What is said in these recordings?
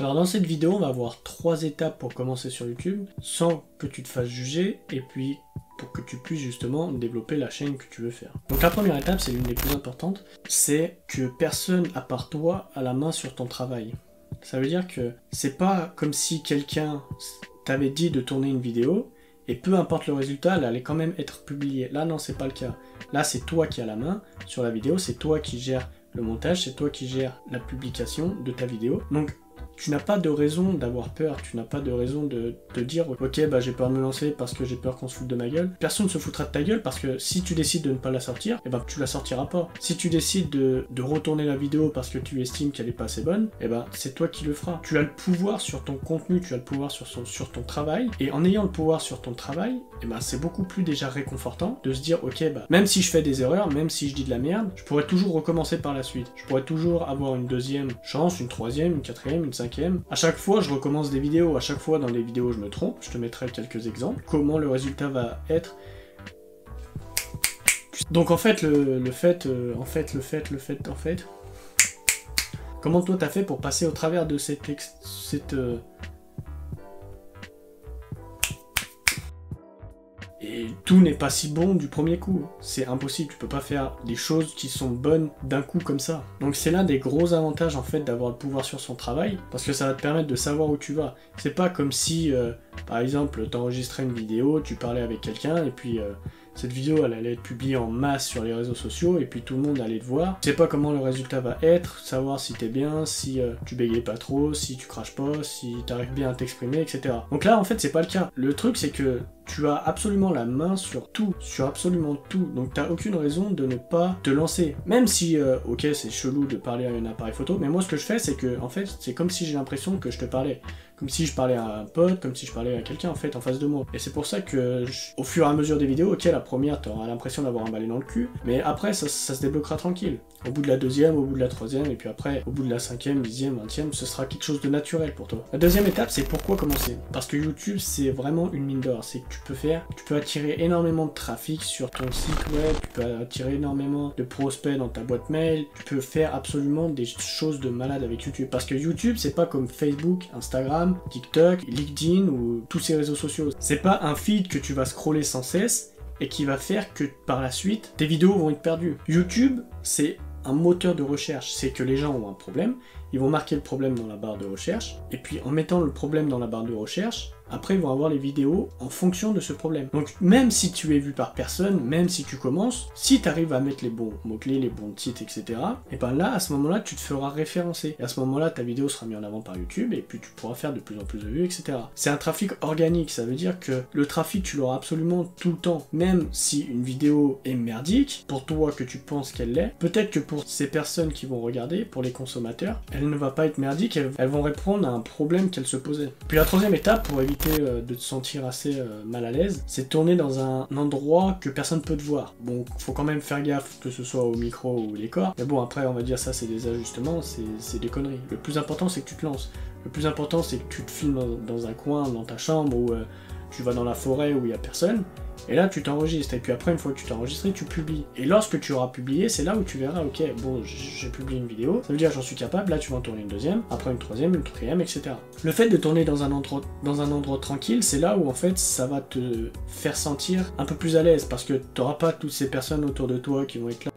Alors dans cette vidéo, on va voir 3 étapes pour commencer sur YouTube, sans que tu te fasses juger, et puis pour que tu puisses justement développer la chaîne que tu veux faire. Donc la première étape, c'est l'une des plus importantes, c'est que personne à part toi a la main sur ton travail. Ça veut dire que c'est pas comme si quelqu'un t'avait dit de tourner une vidéo, et peu importe le résultat, elle allait quand même être publiée. Là non, c'est pas le cas. Là c'est toi qui as la main sur la vidéo, c'est toi qui gères le montage, c'est toi qui gères la publication de ta vidéo. Donc tu n'as pas de raison d'avoir peur, tu n'as pas de raison de te dire ok bah j'ai peur de me lancer parce que j'ai peur qu'on se foute de ma gueule. Personne ne se foutra de ta gueule parce que si tu décides de ne pas la sortir, et ben tu la sortiras pas. Si tu décides de retourner la vidéo parce que tu estimes qu'elle est pas assez bonne, et ben c'est toi qui le feras. Tu as le pouvoir sur ton contenu, tu as le pouvoir sur ton travail, et en ayant le pouvoir sur ton travail, et ben c'est beaucoup plus déjà réconfortant de se dire ok bah même si je fais des erreurs, même si je dis de la merde, je pourrais toujours recommencer par la suite. Je pourrais toujours avoir une deuxième chance, une troisième, une quatrième, une cinquième. À chaque fois, je recommence des vidéos. À chaque fois, dans les vidéos, je me trompe. Je te mettrai quelques exemples. Comment le résultat va être. Donc en fait, comment toi t'as fait pour passer au travers de Et tout n'est pas si bon du premier coup. C'est impossible, tu peux pas faire des choses qui sont bonnes d'un coup comme ça. Donc c'est l'un des gros avantages en fait d'avoir le pouvoir sur son travail, parce que ça va te permettre de savoir où tu vas. C'est pas comme si, par exemple, t'enregistrais une vidéo, tu parlais avec quelqu'un, et puis cette vidéo elle allait être publiée en masse sur les réseaux sociaux, et puis tout le monde allait te voir. Tu sais pas comment le résultat va être, savoir si t'es bien, si tu bégayes pas trop, si tu craches pas, si t'arrives bien à t'exprimer, etc. Donc là en fait c'est pas le cas. Le truc c'est que tu as absolument la main sur tout, sur absolument tout, donc t'as aucune raison de ne pas te lancer. Même si, ok, c'est chelou de parler à un appareil photo, mais moi ce que je fais, c'est que, en fait, c'est comme si j'ai l'impression que je te parlais. Comme si je parlais à un pote, comme si je parlais à quelqu'un, en fait, en face de moi. Et c'est pour ça que, au fur et à mesure des vidéos, ok, la première, t'auras l'impression d'avoir un balai dans le cul, mais après, ça se débloquera tranquille. Au bout de la deuxième, au bout de la troisième, et puis après, au bout de la cinquième, dixième, vingtième, ce sera quelque chose de naturel pour toi. La deuxième étape, c'est pourquoi commencer. Parce que YouTube, c'est vraiment une mine d'or. C'est que tu peux attirer énormément de trafic sur ton site web, tu peux attirer énormément de prospects dans ta boîte mail, tu peux faire absolument des choses de malade avec YouTube. Parce que YouTube, c'est pas comme Facebook, Instagram, TikTok, LinkedIn ou tous ces réseaux sociaux. C'est pas un feed que tu vas scroller sans cesse et qui va faire que par la suite, tes vidéos vont être perdues. YouTube, c'est un moteur de recherche, c'est que les gens ont un problème, ils vont marquer le problème dans la barre de recherche, et puis en mettant le problème dans la barre de recherche, après ils vont avoir les vidéos en fonction de ce problème. Donc même si tu es vu par personne, même si tu commences, si tu arrives à mettre les bons mots-clés, les bons titres, etc., et ben là, à ce moment-là, tu te feras référencer. Et à ce moment-là, ta vidéo sera mise en avant par YouTube, et puis tu pourras faire de plus en plus de vues, etc. C'est un trafic organique, ça veut dire que le trafic, tu l'auras absolument tout le temps. Même si une vidéo est merdique, pour toi que tu penses qu'elle l'est, peut-être que pour ces personnes qui vont regarder, pour les consommateurs, elle ne va pas être merdique, elles vont répondre à un problème qu'elles se posaient. Puis la troisième étape, pour éviter de te sentir assez mal à l'aise, c'est de tourner dans un endroit que personne peut te voir. Bon, faut quand même faire gaffe que ce soit au micro ou au décor, mais bon après on va dire ça c'est des ajustements, c'est des conneries. Le plus important c'est que tu te lances. Le plus important c'est que tu te filmes dans un coin, dans ta chambre, ou tu vas dans la forêt où il y a personne, et là tu t'enregistres, et puis après une fois que tu t'es enregistré, tu publies. Et lorsque tu auras publié, c'est là où tu verras, ok, bon, j'ai publié une vidéo, ça veut dire que j'en suis capable, là tu vas en tourner une deuxième, après une troisième, une quatrième, etc. Le fait de tourner dans un endroit tranquille, c'est là où en fait ça va te faire sentir un peu plus à l'aise, parce que t'auras pas toutes ces personnes autour de toi qui vont être là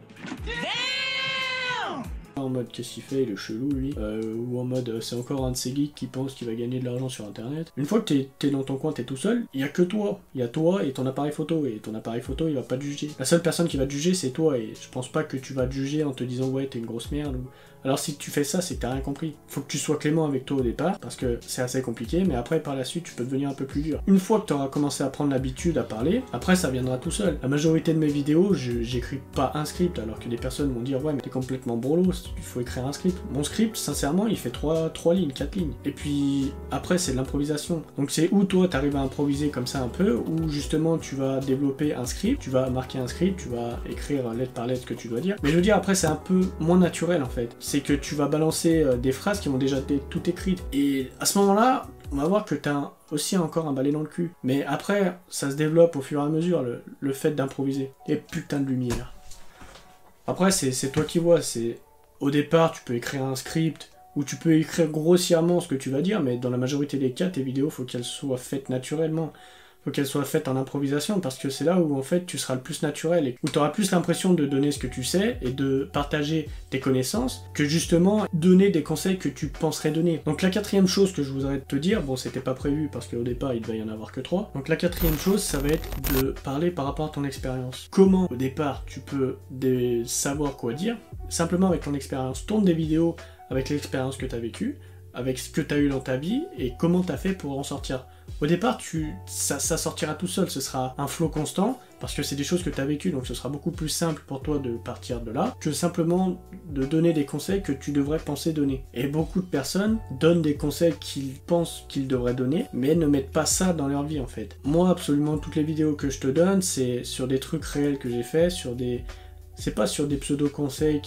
en mode qu'est-ce qu'il fait, il est chelou lui, ou en mode c'est encore un de ces geeks qui pense qu'il va gagner de l'argent sur internet. Une fois que t'es dans ton coin, t'es tout seul, il y a que toi. Il y a toi et ton appareil photo, et ton appareil photo il va pas te juger. La seule personne qui va te juger c'est toi, et je pense pas que tu vas te juger en te disant ouais t'es une grosse merde ou... Alors si tu fais ça, c'est que t'as rien compris. Faut que tu sois clément avec toi au départ, parce que c'est assez compliqué, mais après par la suite tu peux devenir un peu plus dur. Une fois que t'auras commencé à prendre l'habitude à parler, après ça viendra tout seul. La majorité de mes vidéos, j'écris pas un script, alors que des personnes vont dire ouais mais t'es complètement brolo, il faut écrire un script. Mon script, sincèrement, il fait 3 lignes, 4 lignes. Et puis après c'est de l'improvisation. Donc c'est où toi t'arrives à improviser comme ça un peu, ou justement tu vas développer un script, tu vas marquer un script, tu vas écrire lettre par lettre ce que tu dois dire. Mais je veux dire après c'est un peu moins naturel en fait. C'est que tu vas balancer des phrases qui vont déjà être toutes écrites. Et à ce moment-là, on va voir que t'as aussi encore un balai dans le cul. Mais après, ça se développe au fur et à mesure, le fait d'improviser. Et putain de lumière. Après, c'est toi qui vois. Au départ, tu peux écrire un script où tu peux écrire grossièrement ce que tu vas dire, mais dans la majorité des cas, tes vidéos, faut qu'elles soient faites naturellement. Faut qu'elles soient faites en improvisation, parce que c'est là où en fait tu seras le plus naturel, et où tu auras plus l'impression de donner ce que tu sais, et de partager tes connaissances, que justement donner des conseils que tu penserais donner. Donc la quatrième chose que je voudrais te dire, bon c'était pas prévu parce qu'au départ il devait y en avoir que 3, donc la quatrième chose ça va être de parler par rapport à ton expérience. Comment au départ tu peux savoir quoi dire, simplement avec ton expérience. Tourne des vidéos avec l'expérience que tu as vécue, avec ce que tu as eu dans ta vie, et comment tu as fait pour en sortir. Au départ, ça sortira tout seul, ce sera un flow constant, parce que c'est des choses que tu as vécues, donc ce sera beaucoup plus simple pour toi de partir de là, que simplement de donner des conseils que tu devrais penser donner. Et beaucoup de personnes donnent des conseils qu'ils pensent qu'ils devraient donner, mais ne mettent pas ça dans leur vie en fait. Moi, absolument toutes les vidéos que je te donne, c'est sur des trucs réels que j'ai fait, c'est pas sur des pseudo-conseils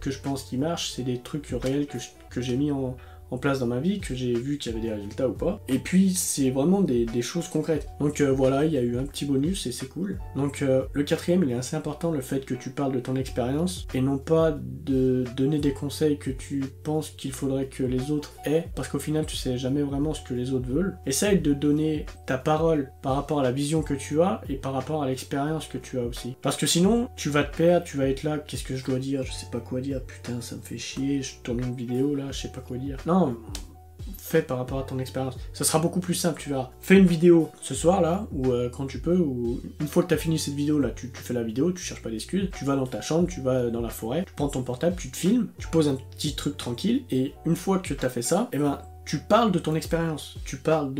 que je pense qui marchent, c'est des trucs réels que j'ai mis en place dans ma vie, que j'ai vu qu'il y avait des résultats ou pas. Et puis c'est vraiment des choses concrètes. Donc voilà, il y a eu un petit bonus et c'est cool. Donc le quatrième, il est assez important, le fait que tu parles de ton expérience et non pas de donner des conseils que tu penses qu'il faudrait que les autres aient, parce qu'au final tu sais jamais vraiment ce que les autres veulent. Essaye de donner ta parole par rapport à la vision que tu as et par rapport à l'expérience que tu as aussi. Parce que sinon tu vas te perdre, tu vas être là, qu'est-ce que je dois dire, je sais pas quoi dire, putain ça me fait chier, je tourne une vidéo là, je sais pas quoi dire. Non, fais par rapport à ton expérience. Ça sera beaucoup plus simple, tu verras. Fais une vidéo ce soir là, ou quand tu peux, ou une fois que tu as fini cette vidéo là, tu fais la vidéo, tu cherches pas d'excuses, tu vas dans ta chambre, tu vas dans la forêt, tu prends ton portable, tu te filmes, tu poses un petit truc tranquille, et une fois que tu as fait ça, eh ben tu parles de ton expérience, tu parles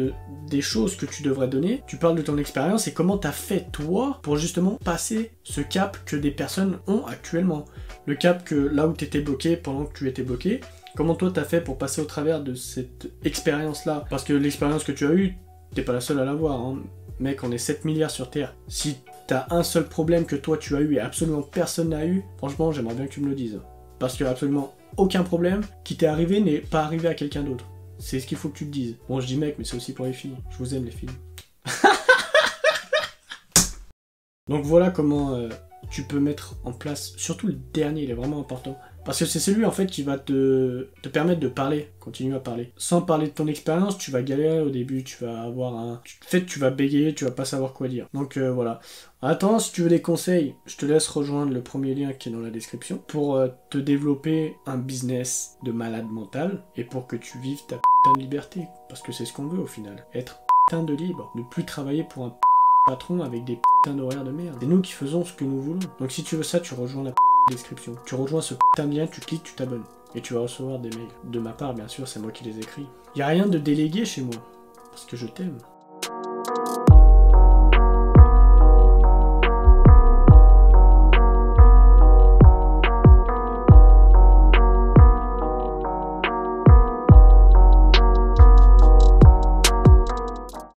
des choses que tu devrais donner, tu parles de ton expérience et comment t'as fait toi pour justement passer ce cap que des personnes ont actuellement. Le cap que là où t'étais bloqué pendant que tu étais bloqué, comment toi t'as fait pour passer au travers de cette expérience-là? Parce que l'expérience que tu as eue, t'es pas la seule à l'avoir, hein. Mec, on est 7 milliards sur Terre. Si t'as un seul problème que toi tu as eu et absolument personne n'a eu, franchement j'aimerais bien que tu me le dises. Parce que absolument aucun problème qui t'est arrivé n'est pas arrivé à quelqu'un d'autre. C'est ce qu'il faut que tu te dises. Bon, je dis mec, mais c'est aussi pour les filles. Je vous aime les filles. Donc voilà comment tu peux mettre en place, surtout le dernier, il est vraiment important. Parce que c'est celui en fait qui va te permettre de parler, continuer à parler. Sans parler de ton expérience, tu vas galérer au début, tu vas avoir en fait, tu vas bégayer, tu vas pas savoir quoi dire. Donc voilà. Attends, si tu veux des conseils, je te laisse rejoindre le premier lien qui est dans la description pour te développer un business de malade mental et pour que tu vives ta putain de liberté. Parce que c'est ce qu'on veut au final. Être putain de libre. Ne plus travailler pour un patron avec des putains d'horaires de merde. C'est nous qui faisons ce que nous voulons. Donc si tu veux ça, tu rejoins la description. Tu rejoins ce putain de lien, tu cliques, tu t'abonnes. Et tu vas recevoir des mails. De ma part, bien sûr, c'est moi qui les écris. Y a rien de délégué chez moi. Parce que je t'aime.